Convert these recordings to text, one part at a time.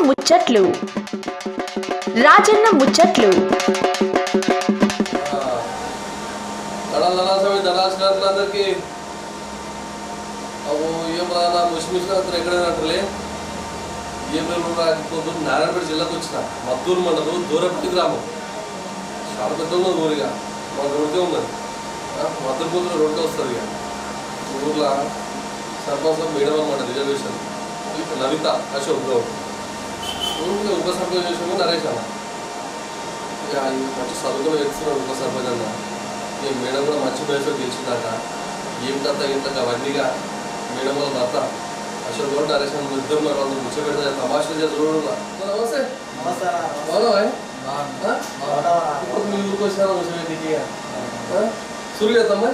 ముచ్చట్లు రాజన్న ముచ్చట్లు అందరికి ఏం రాదా ముసిమిసిన ఎక్కడైనట్లే ఏం పొద్దున్న నారాయణపేట జిల్లాకు వచ్చిన మద్దూరు మండలం దూరపట్టి గ్రామం చాలా పెద్ద ఉన్నది ఊరిగా మా రోడ్డే ఉన్నది మద్దూరు పొద్దున రోడ్డే వస్తుంది ఇక ఊర్లో సర్పంచ్ మేడం అన్నమాట రిజర్వేషన్ లలిత అశోక్ గౌడ్ ఊరిలో ఉప సర్పంచ్ చేసిన నరేష్ అన్న ఇక మంచి చదువుకుని వెళ్తున్నాడు ఉప సర్పంచ్ అన్న ఇక మేడం కూడా మంచి వయసులో గెలిచిందట ఏం కథ ఇంత అవన్నీగా మేడం వాళ్ళ భర్త అశోక్ గౌడ్ నరేష్ అన్న ఇద్దరు మరి వాళ్ళు ముచ్చ పెడతా తమాషలు చదువు నమస్తే బాగా ఇప్పుడు మీ ఊరికి వచ్చినా ముచ్చబెట్టికి సురు చేద్దామా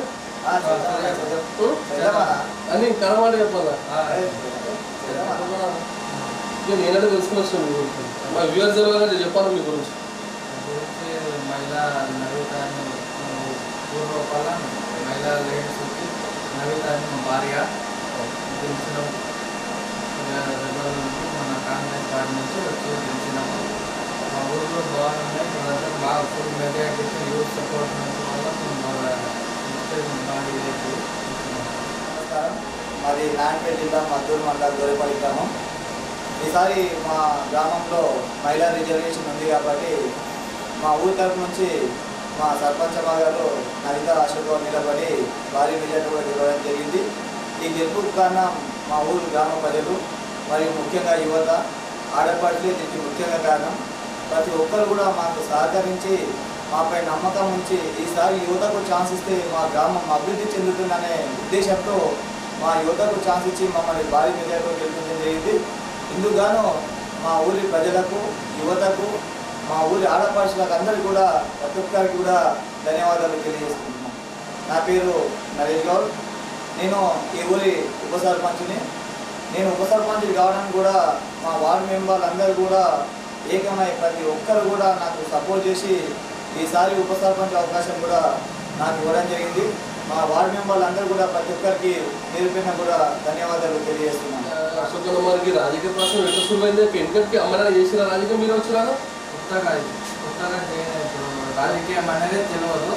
అని కనమాట చెప్పాలా నేనంటే తెలుసుకుని వచ్చాను మీ ఊరికి మా వ్యూవర్స్ జరగాలంటే చెప్పాలి మీ గురించి మహిళా నవీతాన్ని పూర్వపాల మహిళా లేడీస్ వచ్చి నవీతాన్ని మా భార్య గెలిచినాము మన కాంగ్రెస్ పార్టీ నుంచి వచ్చి గెలిచినాము మా ఊరిలో బాగున్నాయి మనందరూ బాగా ఫుల్ మెజారిటీ యూత్ సపోర్ట్ వల్ల మేము బాగా నమస్కారం. మాది నారాయణపేట జిల్లా మద్దూరు మండలం దొరపల్లి గ్రామం. ఈసారి మా గ్రామంలో మహిళా రిజర్వేషన్ ఉంది కాబట్టి మా ఊరి తరఫు నుంచి మా సర్పంచ్ గారు లలిత అశోక్ గౌడ్ నిలబడి భారీ మెజార్టీ కూడా గెలవడం జరిగింది. ఈ గెలుపుకు కారణం మా ఊరు గ్రామ ప్రజలు మరియు ముఖ్యంగా యువత ఆడపడులే దీనికి ముఖ్యంగా కారణం. ప్రతి ఒక్కరు కూడా మాకు సహకరించి మాపై నమ్మకం ఉంచి ఈసారి యువతకు ఛాన్స్ ఇస్తే మా గ్రామం అభివృద్ధి చెందుతుందనే ఉద్దేశంతో మా యువతకు ఛాన్స్ ఇచ్చి మమ్మల్ని భారీ మెజార్టీతో గెలిపించడం జరిగింది. ఇందుకుగాను మా ఊరి ప్రజలకు యువతకు మా ఊరి ఆడపడుచులకు అందరికీ కూడా ప్రతి ఒక్కరికి కూడా ధన్యవాదాలు తెలియజేస్తున్నాను. నా పేరు నరేష్ గౌడ్. నేను ఈ ఊరి ఉప సర్పంచ్ని. నేను ఉప సర్పంచ్ కావడానికి కూడా మా వార్డు మెంబర్లు అందరూ కూడా ఏకమై ప్రతి ఒక్కరు కూడా నాకు సపోర్ట్ చేసి ఈసారి ఉప సర్పంచ్ అవకాశం కూడా నాకు ఇవ్వడం జరిగింది. మా వార్డు మెంబర్లు అందరూ కూడా ప్రతి ఒక్కరికి నిరూపణ కూడా ధన్యవాదాలు తెలియజేస్తున్నాను. అశోక్ అన్న వారికి రాజకీయ ప్రశ్న ఎట్లా సులువైంది వెనుకటికి అమ్మనా చేసిన రాజకీయం మీరు వచ్చినా కొత్తగా ఇప్పుడు రాజకీయం అనేది తెలియదు.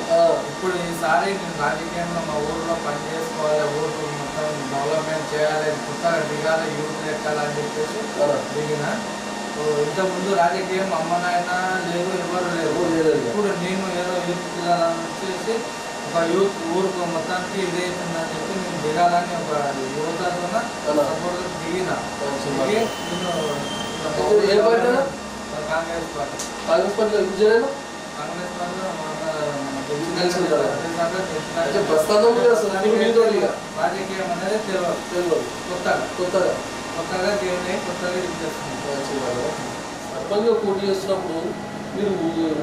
ఇప్పుడు ఈసారి నేను రాజకీయంలో మా ఊరిలో పని చేసుకోవాలి, ఊరు మొత్తం డెవలప్మెంట్ చేయాలి, కొత్తగా దిగాలి, యూత్ ఎక్కాలని చెప్పేసి దిగిన. ఇంతకుముందు రాజకీయం అమ్మనైనా లేదు, ఎవరు లేదు. ఇప్పుడు నేను ఏదో యూత్ దిగాలని వచ్చేసి ఒక యూత్ ఊరుకు మొత్తానికి ఇదైతుందని చెప్పి నేను దిగాలని ఒక యువతతో సపోర్ట్ దిగిన. కాంగ్రెస్ పార్టీ కాంగ్రెస్ పార్టీలో ఎందుకు చేయాలి కాంగ్రెస్ పార్టీలో రాజకీయం అనేది తెలియదు. కొత్తగా దేవుని కొత్తగా ఇచ్చేస్తున్నాం. సర్పంచ్గా పోటీ చేస్తున్నప్పుడు మీరు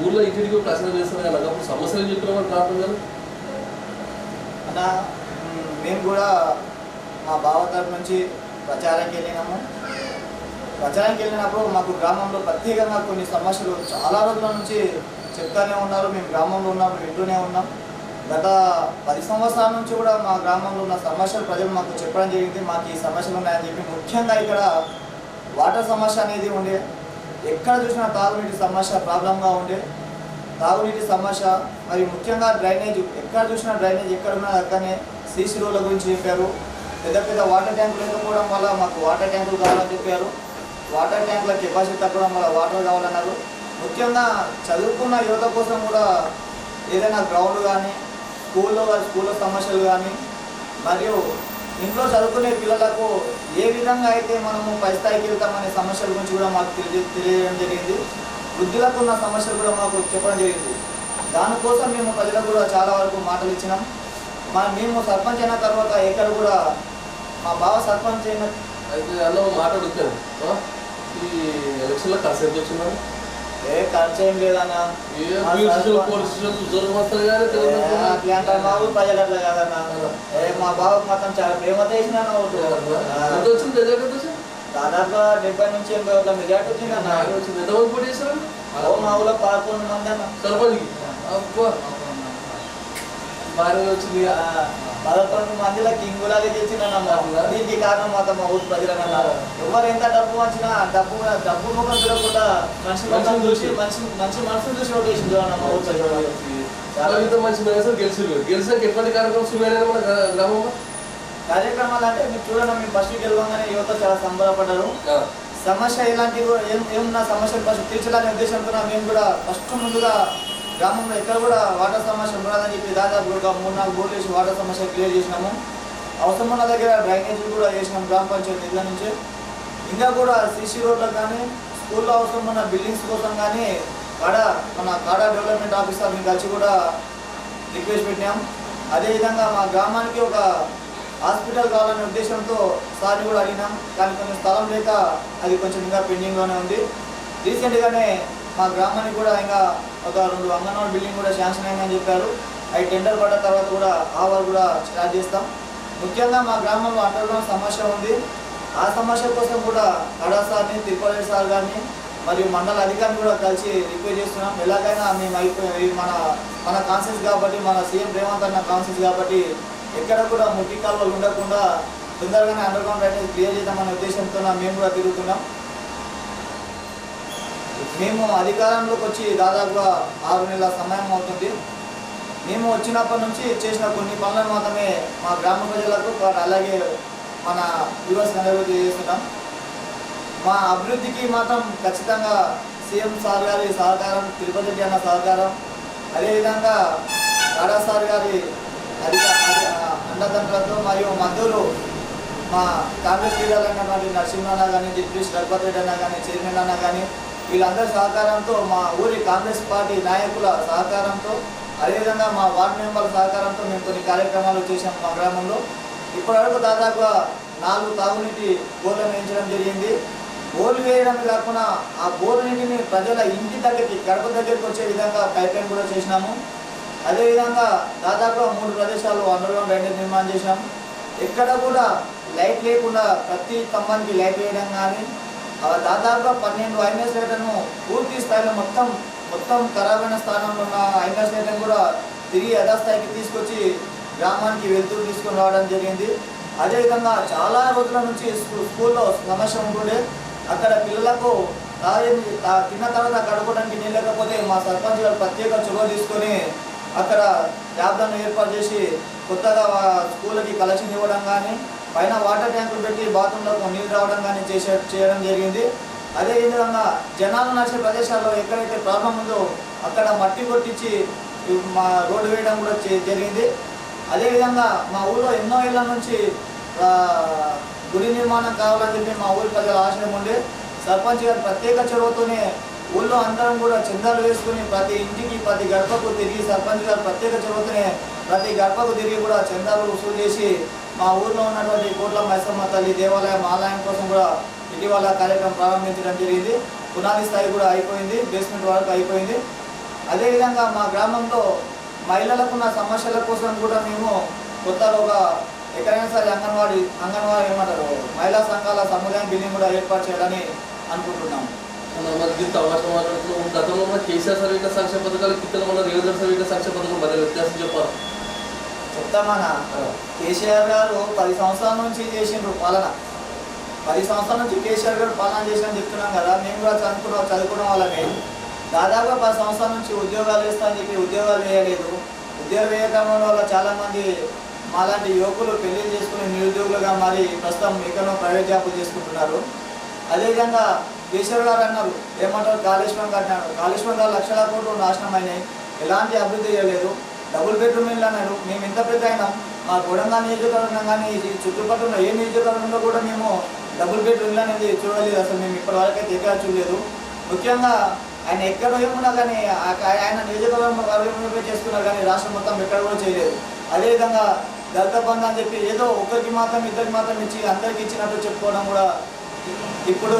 ఊళ్ళో ఇంటికి ప్రశ్న చేస్తారు కదా, అప్పుడు సమస్యలు చెప్పిన కారణం కదా అన్న. మేము కూడా మా బావ తరఫు నుంచి ప్రచారానికి వెళ్ళినాము. ప్రచారానికి వెళ్ళినప్పుడు మాకు గ్రామంలో ప్రత్యేకంగా కొన్ని సమస్యలు చాలా రోజుల నుంచి చెప్తానే ఉన్నారు. మేము గ్రామంలో ఉన్నప్పుడు వింటూనే ఉన్నాం. గత 10 సంవత్సరాల నుంచి కూడా మా గ్రామంలో ఉన్న సమస్యలు ప్రజలు మాకు చెప్పడం జరిగింది. మాకు ఈ సమస్యలు ఉన్నాయని చెప్పి ముఖ్యంగా ఇక్కడ వాటర్ సమస్య అనేది ఉండే, ఎక్కడ చూసినా తాగునీటి సమస్య ప్రాబ్లంగా ఉండే, తాగునీటి సమస్య మరి ముఖ్యంగా డ్రైనేజ్, ఎక్కడ చూసినా డ్రైనేజ్ ఎక్కడున్నా అక్కడనే. సీసీ రోడ్ల గురించి చెప్పారు. పెద్ద పెద్ద వాటర్ ట్యాంకులు లేకపోవడం వల్ల మాకు వాటర్ ట్యాంకులు కావాలని చెప్పారు. వాటర్ ట్యాంకుల కెపాసిటీ తగ్గడం వల్ల వాటర్ కావాలన్నారు. ముఖ్యంగా చదువుకున్న యువత కోసం కూడా ఏదైనా గ్రౌండ్ కానీ స్కూల్లో సమస్యలు కానీ మరియు ఇంట్లో చదువుకునే పిల్లలకు ఏ విధంగా అయితే మనము పై స్థాయికి వెళ్తామనే సమస్యల గురించి కూడా మాకు తెలియజేయడం జరిగింది. వృద్ధులకు ఉన్న సమస్యలు కూడా మాకు చెప్పడం జరిగింది. దానికోసం మేము ప్రజలకు కూడా చాలా వరకు మాటలు ఇచ్చినాం. మేము సర్పంచ్ అయిన తర్వాత ఎక్కడ కూడా మా బావ సర్పంచ్ అయిన అయితే అన్న మాట్లాడుతాను ఈ ఎలక్షన్లో ఖర్చు ఎంత వచ్చిందని ఖర్చు ఏం లేదన్నా. మా ఊరు ప్రజలు అట్లా కాదన్నా. మా బాబుకి మొత్తం చాలా ప్రేమతో వేసిన దాదాపు 70 నుంచి 80 ఓట్ల మెజార్టీ వచ్చిందన్న. మా ఊళ్ళో 11 మంది అన్న సర్పంచ్కి అబ్బా బాగా వచ్చింది. 11 మందిలో కింగ్ గులాలి గెలిచిందన్న. దీనికి కారణం మాత్రం మా ఊరు ప్రజలన్న. ఎవరు ఎంత డబ్బు వచ్చినా డబ్బు ముఖం చూడకుండా మనిషి ముఖం చూసి మంచి మనసును చూసి ఓటేసింది చూడన్న మా ఊరు ప్రజలు. చాలా ఇంత మంచి మేనేజర్ గెలిచాక ఎటువంటి కార్యక్రమం సుమేరైనా మన గ్రామంలో కార్యక్రమాలు అంటే మీరు చూడండి, మేము ఫస్ట్ గెలవగానే యువత చాలా సంబరపడ్డారు. సమస్య ఇలాంటివి ఏమున్నా సమస్యలు ఫస్ట్ తీర్చాలనే ఉద్దేశంతో మేము కూడా ఫస్ట్ ముందుగా గ్రామంలో ఎక్కడ కూడా వాటర్ సమస్య ఉండదని చెప్పి దాదాపు ఒక 3-4 బోర్లు వేసి వాటర్ సమస్య క్లియర్ చేసినాము. అవసరం ఉన్న దగ్గర డ్రైనేజీ కూడా చేసినాము గ్రామ పంచాయతీ నిధుల నుంచి. ఇంకా కూడా సీసీ రోడ్లకు కానీ స్కూల్లో అవసరం ఉన్న బిల్డింగ్స్ కోసం కానీ మన కాడా డెవలప్మెంట్ ఆఫీసర్ని కలిసి కూడా రిక్వెస్ట్ పెట్టినాం. అదేవిధంగా మా గ్రామానికి ఒక హాస్పిటల్ కావాలనే ఉద్దేశంతో సార్ని కూడా అడిగినాం. కానీ కొంచెం స్థలం లేక అది కొంచెం ఇంకా పెండింగ్లోనే ఉంది. రీసెంట్గానే మా గ్రామానికి కూడా ఇంకా ఒక 2 అంగన్వాడీ బిల్డింగ్ కూడా శాంక్షన్ అయిందని చెప్పారు. అవి టెండర్ పడ్డ తర్వాత కూడా ఆ వాళ్ళు కూడా స్టార్ట్ చేస్తాం. ముఖ్యంగా మా గ్రామంలో అండర్గ్రౌండ్ సమస్య ఉంది. ఆ సమస్య కోసం కూడా కడా సార్ని, తిరుపతి సార్ గారిని మరియు మండల అధికారిని కూడా కలిసి రిక్వెస్ట్ చేస్తున్నాం. ఎలాగైనా మేము అయిపోయి మన కాన్సెన్స్ కాబట్టి, మన సీఎం రేవంత్ అన్న కాన్సెన్స్ కాబట్టి ఎక్కడ కూడా ముట్టి కాలువలు ఉండకుండా తొందరగానే అండర్గ్రౌండ్ డ్రైనేజ్ క్లియర్ చేద్దామనే ఉద్దేశంతో మేము కూడా తిరుగుతున్నాం. మేము అధికారంలోకి వచ్చి దాదాపుగా 6 నెలల సమయం అవుతుంది. మేము వచ్చినప్పటి నుంచి చేసిన కొన్ని పనులను మాత్రమే మా గ్రామ ప్రజలకు అలాగే మన యువస్ అభివృద్ధి చేస్తున్నాం. మా అభివృద్ధికి మాత్రం ఖచ్చితంగా సీఎం సార్ గారి సహకారం, తిరుపతి రెడ్డి అన్న సహకారం, అదేవిధంగా రాడా సార్ గారి అండదండలతో మరియు మద్దూరు మా కాంగ్రెస్ లీడర్లు అయినటువంటి నరసింహన్న కానీ, జడ్పీ రఘుపతి రెడ్డి అన్న కానీ, చైర్మన్ అన్న కానీ వీళ్ళందరి సహకారంతో, మా ఊరి కాంగ్రెస్ పార్టీ నాయకుల సహకారంతో, అదేవిధంగా మా వార్డు మెంబర్ల సహకారంతో మేము కొన్ని కార్యక్రమాలు చేసాం మా గ్రామంలో. ఇప్పటివరకు దాదాపుగా 4 తాగునీటి బోర్లను వేయించడం జరిగింది. బోర్లు వేయడం కాకుండా ఆ బోర్ల నీటిని ప్రజల ఇంటి దగ్గరికి, గడప దగ్గరికి వచ్చే విధంగా పైప్ లైన్ కూడా చేసినాము. అదేవిధంగా దాదాపుగా 3 ప్రదేశాల్లో అండర్గ్రౌండ్ డ్రైనేజ్ నిర్మాణం చేసినాము. ఎక్కడ కూడా లైట్ లేకుండా ప్రతి స్తంభానికి లైట్ వేయడం కానీ, దాదాపుగా 12 ఐఎంఎస్ లైట్లను పూర్తి స్థాయిలో మొత్తం ఖరాబైన స్థానంలో ఉన్న ఐఎంఎస్ లైట్లను కూడా తిరిగి యథాస్థాయికి తీసుకొచ్చి గ్రామానికి వెళ్తూ తీసుకొని రావడం జరిగింది. అదేవిధంగా చాలా రోజుల నుంచి స్కూల్లో సమస్య ఉంటుండే. అక్కడ పిల్లలకు తిన్న తర్వాత గడపడానికి నీళ్ళు లేకపోతే మా సర్పంచ్ గారు ప్రత్యేక చొరవ తీసుకొని అక్కడ ల్యాబ్లను ఏర్పాటు చేసి కొత్తగా స్కూళ్ళకి కలెక్షన్ ఇవ్వడం కానీ, పైన వాటర్ ట్యాంకులు పెట్టి బాత్రూంలకు నీళ్ళు రావడం కానీ చేయడం జరిగింది. అదేవిధంగా జనాలు నడిచే ప్రదేశాల్లో ఎక్కడైతే ప్రాబ్లం ఉందో అక్కడ మట్టి కొట్టించి మా రోడ్డు వేయడం కూడా జరిగింది. అదేవిధంగా మా ఊళ్ళో ఎన్నో ఏళ్ళ నుంచి గుడి నిర్మాణం కావాలని చెప్పి మా ఊరి ప్రజల ఆశయం ఉండే. సర్పంచ్ గారు ప్రత్యేక చొరవతోనే ఊళ్ళో అందరం కూడా చందాలు వేసుకుని ప్రతి ఇంటికి, ప్రతి గడపకు తిరిగి, సర్పంచ్ గారు ప్రత్యేక చొరవతోనే ప్రతి గడపకు తిరిగి కూడా చందాలు వసూలు చేసి మా ఊర్లో ఉన్నటువంటి కోట్ల మైసమ్మ తల్లి దేవాలయం ఆలయం కోసం కూడా ఇటీవల కార్యక్రమం ప్రారంభించడం జరిగింది. పునాది స్థాయి కూడా అయిపోయింది, బేస్మెంట్ వరకు అయిపోయింది. అదేవిధంగా మా గ్రామంలో మహిళలకున్న సమస్యల కోసం కూడా మేము కొత్తగా ఒక ఎక్కడైనా సరే అంగన్వాడీ ఏమంటారు మహిళా సంఘాల సముదాయం బిల్డింగ్ కూడా ఏర్పాటు చేయాలని అనుకుంటున్నాము. దీంతో అవకాశం మాట్లాడుతున్నాం. గతంలో మన కేసీఆర్ సార్ ఇట్లా సంక్షేమ పథకాలు, కింద మన రేవంత్ సార్ ఇట్లా సంక్షేమ పథకం మధ్య వ్యత్యాసం చెప్పాలి. చెప్తామన్నా, కేసీఆర్ గారు 10 సంవత్సరాల నుంచి చేసిండ్రు పాలన. 10 సంవత్సరాల నుంచి కేసీఆర్ గారు పాలన చేసినని చెప్తున్నాం కదా. మేము కూడా చదువుకున్న వాళ్ళమే. దాదాపుగా 10 సంవత్సరాల నుంచి ఉద్యోగాలు వేస్తామని చెప్పి ఉద్యోగాలు వేయలేదు. ఉద్యోగాలు వేయకపోవడం వల్ల చాలామంది మాలాంటి యువకులు పెళ్లి చేసుకుని నిరుద్యోగులుగా మారి ప్రస్తుతం ఎక్కడో ప్రైవేట్ జాబులు చేసుకుంటున్నారు. అదేవిధంగా కేసీఆర్ గారు అన్నారు, ఏమంటారు, కాళేశ్వరం కట్టినాడు. కాళేశ్వరం గారు లక్షల కోట్లు నాశనం అయినాయి, ఎలాంటి అభివృద్ధి చేయలేదు. డబుల్ బెడ్రూమ్ ఇల్లు అన్నాడు. మేము ఇంత పెద్ద అయినాం, మా కొడంగల్ నియోజకవర్గం కానీ చుట్టుపక్కల ఏ నియోజకవర్గంలో కూడా మేము డబుల్ బెడ్రూమ్ ఇల్లు అనేది చూడలేదు. అసలు మేము ఇప్పటివరకైతే ఎక్కడ చూడలేదు. ముఖ్యంగా ఆయన ఎక్కడ ఏమున్నా కానీ ఆయన నియోజకవర్గంలో అభివృద్ధి చేసుకున్నారు కానీ రాష్ట్రం మొత్తం ఎక్కడ కూడా చేయలేదు. అదేవిధంగా దళిత బంధు అని చెప్పి ఏదో ఒకరికి మాత్రం ఇద్దరికి మాత్రం ఇచ్చి అందరికి ఇచ్చినట్టు చెప్పుకోవడం కూడా. ఇప్పుడు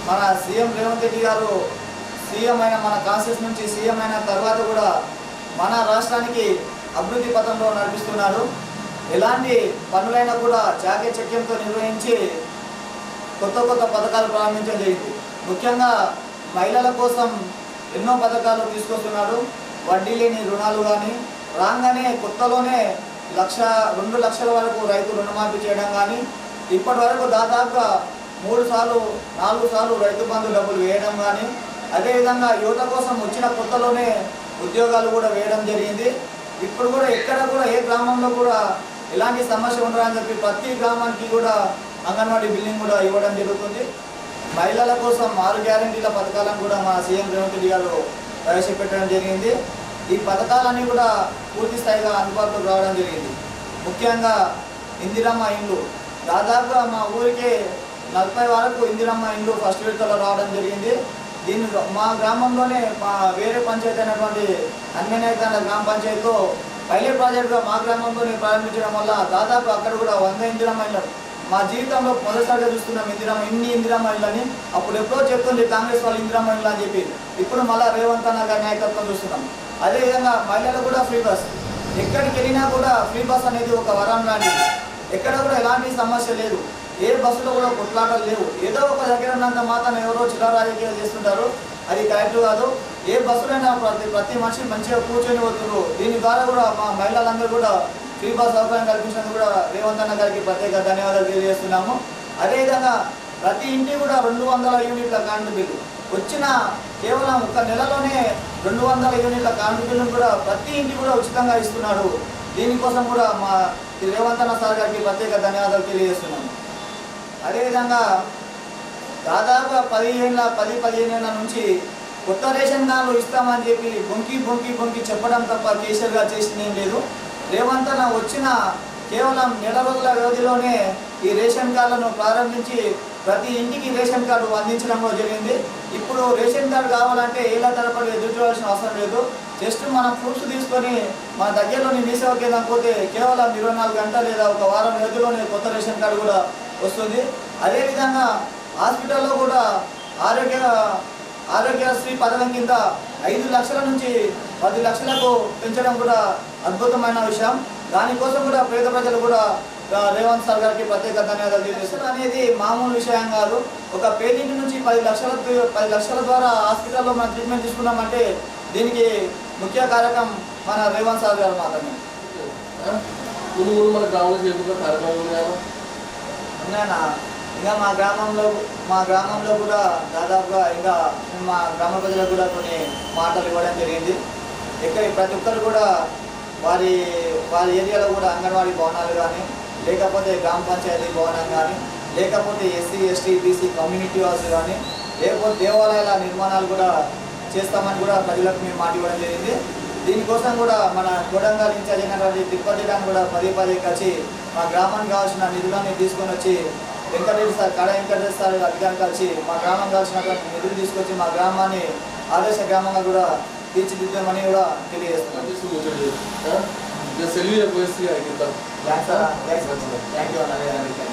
మన సీఎం రేవంత్ రెడ్డి గారు సీఎం అయిన, మన కాన్స్టిట్యూన్స్ నుంచి సీఎం అయిన తర్వాత కూడా మన రాష్ట్రానికి అభివృద్ధి పథంలో నడిపిస్తున్నారు. ఎలాంటి పనులైనా కూడా చాకచక్యంతో నిర్వహించి కొత్త పథకాలు ప్రారంభించడం జరిగింది. ముఖ్యంగా మహిళల కోసం ఎన్నో పథకాలు తీసుకొస్తున్నాడు. వడ్డీ లేని రుణాలు కానీ, రాగానే కొత్తలోనే 2 లక్షల వరకు రైతు రుణమాఫీ చేయడం కానీ, ఇప్పటి వరకు దాదాపుగా 3 సార్లు 4 సార్లు రైతు బంధు డబ్బులు వేయడం కానీ, అదేవిధంగా యువత కోసం వచ్చిన కొత్తలోనే ఉద్యోగాలు కూడా వేయడం జరిగింది. ఇప్పుడు కూడా ఎక్కడ కూడా ఏ గ్రామంలో కూడా ఎలాంటి సమస్య ఉండదని చెప్పి ప్రతి గ్రామానికి కూడా అంగన్వాడీ బిల్డింగ్ కూడా ఇవ్వడం జరుగుతుంది. మహిళల కోసం 6 గ్యారెంటీల పథకాలను కూడా మా సీఎం రేవంత్ రెడ్డి గారు ప్రవేశపెట్టడం జరిగింది. ఈ పథకాలన్నీ కూడా పూర్తి స్థాయిగా అందుబాటులోకి రావడం జరిగింది. ముఖ్యంగా ఇందిరమ్మ ఇండ్లు దాదాపుగా మా ఊరికే 40 వరకు ఇందిరమ్మ ఇండ్లు ఫస్ట్ విడతలో రావడం జరిగింది. దీన్ని మా గ్రామంలోనే మా వేరే పంచాయతీ అయినటువంటి అన్మేనాయకాన గ్రామ పంచాయతీలో పైలట్ ప్రాజెక్టుగా మా గ్రామంలోనే ప్రారంభించడం వల్ల దాదాపు అక్కడ కూడా 100 ఇందిరమ్మ ఇళ్ళు మా జీవితంలో మొదటిసారిగా చూస్తున్నాం. ఇన్ని ఇందిరమ్మ ఇళ్ళని అప్పుడు ఎప్పుడో చెప్తుంది కాంగ్రెస్ వాళ్ళు ఇందిరమ్మ ఇళ్ళు అని చెప్పి, ఇప్పుడు మళ్ళీ రేవంత్ అన్న గారి నాయకత్వం చూస్తున్నాం. అదేవిధంగా మహిళలకు కూడా ఫ్రీ బస్, ఎక్కడికి వెళ్ళినా కూడా ఫ్రీ బస్ అనేది ఒక వరం లాంటిది. ఎక్కడ కూడా ఎలాంటి సమస్య లేదు, ఏ బస్సులో కూడా కొట్లాటలు లేవు. ఏదో ఒక దగ్గర ఉన్నంత మాత్రం ఎవరో చిల్లర రాజకీయాలు చేస్తుంటారు, అది కరెక్ట్ కాదు. ఏ బస్సులైనా ప్రతి మనిషి మంచిగా కూర్చొని పోతున్నారు. దీని ద్వారా కూడా మా మహిళలందరూ కూడా ఫ్రీ బస్ సౌకర్యం కల్పించినందుకు కూడా రేవంత్ అన్న గారికి ప్రత్యేక ధన్యవాదాలు తెలియజేస్తున్నాము. అదేవిధంగా ప్రతి ఇంటికి కూడా 200 యూనిట్ల కరెంటు బిల్లు వచ్చిన కేవలం 1 నెలలోనే 200 యూనిట్ల కరెంటు బిల్లును కూడా ప్రతి ఇంటికి కూడా ఉచితంగా ఇస్తున్నాడు. దీనికోసం కూడా మా రేవంత్ అన్న సార్ గారికి ప్రత్యేక ధన్యవాదాలు తెలియజేస్తున్నాము. అదేవిధంగా దాదాపు 10-15 ఏళ్ళ నుంచి కొత్త రేషన్ కార్డులు ఇస్తామని చెప్పి బొంకి చెప్పడం తప్ప కేసీఆర్ గారు చేసింది ఏం లేదు. రేవంత్ అన్న వచ్చిన కేవలం నెల రోజుల వ్యవధిలోనే ఈ రేషన్ కార్డులను ప్రారంభించి ప్రతి ఇంటికి రేషన్ కార్డు అందించడంలో జరిగింది. ఇప్పుడు రేషన్ కార్డు కావాలంటే ఏళ్ళ తరబడి ఎదురు చూడాల్సిన అవసరం లేదు. జస్ట్ మనం ప్రూఫ్స్ తీసుకొని మన దగ్గరలోని మీ సేవా కేంద్రం పోతే కేవలం 24 గంటలు లేదా ఒక వారం వ్యవధిలోనే కొత్త రేషన్ కార్డు కూడా వస్తుంది. అదేవిధంగా హాస్పిటల్లో కూడా ఆరోగ్యశ్రీ పథకం కింద 5 లక్షల నుంచి 10 లక్షలకు పెంచడం కూడా అద్భుతమైన విషయం. దానికోసం కూడా పేద ప్రజలు కూడా రేవంత్ సార్ గారికి ప్రత్యేక ధన్యవాదాలు తెలియజేస్తారు. అనేది మామూలు విషయం కాదు. ఒక పేదింటి నుంచి 10 లక్షల ద్వారా హాస్పిటల్లో మనం ట్రీట్మెంట్ తీసుకున్నామంటే దీనికి ముఖ్య కారకం మన రేవంత్ సార్ గారు మాత్రమే. మన గ్రామంలో చేస్తున్న కార్యక్రమం ఉన్నాయన్నా. ఇంకా మా గ్రామంలో కూడా దాదాపుగా ఇంకా మా గ్రామ ప్రజలకు కూడా కొన్ని మాటలు ఇవ్వడం జరిగింది. ప్రతి ఒక్కరు కూడా వారి ఏరియాలో కూడా అంగన్వాడీ భవనాలు కానీ, లేకపోతే గ్రామ పంచాయతీ భవనం కానీ, లేకపోతే SC ST BC community halls కానీ, లేకపోతే దేవాలయాల నిర్మాణాలు కూడా చేస్తామని కూడా ప్రజలకు మేము మాట ఇవ్వడం జరిగింది. దీనికోసం కూడా మన కొడంగల్ ఇన్ఛార్జ్ అయినటువంటి తిరుపతి డాన్ కూడా పదే కలిసి మా గ్రామానికి కావాల్సిన నిధులన్నీ తీసుకొని వచ్చి కడ వెంకటేశ్వర సార్ అధికారులు కలిసి మా గ్రామం కావాల్సినటువంటి నిధులు తీసుకొచ్చి మా గ్రామాన్ని ఆదర్శ గ్రామంగా కూడా తీర్చిదిద్దామని కూడా తెలియజేస్తున్నాం. సెల్వి థ్యాంక్ యూ అన్న.